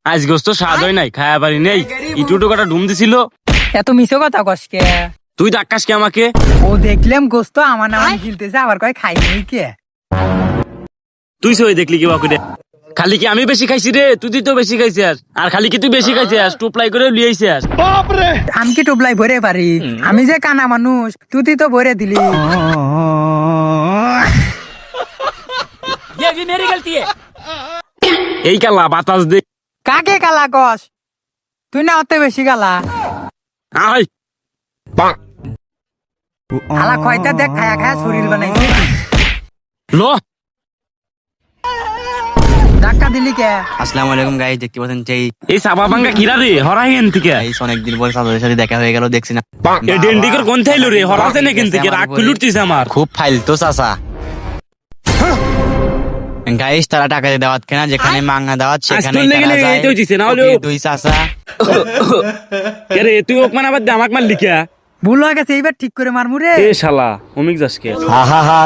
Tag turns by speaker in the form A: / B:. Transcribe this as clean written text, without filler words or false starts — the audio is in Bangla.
A: আজ গোস্ত স্বাদ হয় নাই, খায়া পারি নেই। ইটুটু কাটা ডুম দিছিল।
B: এত মিশো কথা কসকে।
A: তুই ডাক্কাস কে আমাকে?
B: ও দেখলাম গোস্ত আমার নাম গিলতেছে, আবার কয় খাই নেই কে।
A: তুই সই দেখলি কি বাকুরে? খালি কি আমি বেশি খাইছি রে? তুই তো বেশি খাইছিস। আর খালি কি তুই বেশি খাইছিস? টুপলাই করে লিয়েছিস।
B: আমি কি টুবলাই ভরে পারি? আমি যে কানা মানুষ, তুই তো ভরে দিলি।
A: এই কালা বাতাস দে।
B: কাকে কালা কস? তুই না অত বেশি কালা।
A: আয়
B: হালা কয়টা দেখ খায়া খায়া শরীর বানাইছে।
A: লো
B: ধাক্কা দিলি কে?
C: আসসালামু আলাইকুম গাইস, দেখতে পাচ্ছেন যে
A: এই সাবা ভাঙ্গা কিরা রে? হরাই এন থেকে।
C: গাইস অনেকদিন পর সাদের সাথে দেখা হয়ে গেল, দেখছি না।
A: এ ডেন্ডিকের কোন থাইলো রে? হরাছে না কিন্তু কে রাগ খুলুরতিস আমার।
C: খুব ফাইল তো চাচা। গাইস তারা টাকা দিয়ে দাওয়াত কেনা, যেখানে মাংনা দাওয়াত সেখানে
A: আজ তুই লেগে লেগে এই তো হইছিস না হলো।
C: দুই চাচা।
A: কে রে তুই ওক মানাবাদ দে আমাক মার লিখা।
B: ভুল হয়ে গেছে, এইবার ঠিক করে মারমু রে।
A: এ শালা অমিক যাসকে।
C: হা হা হা।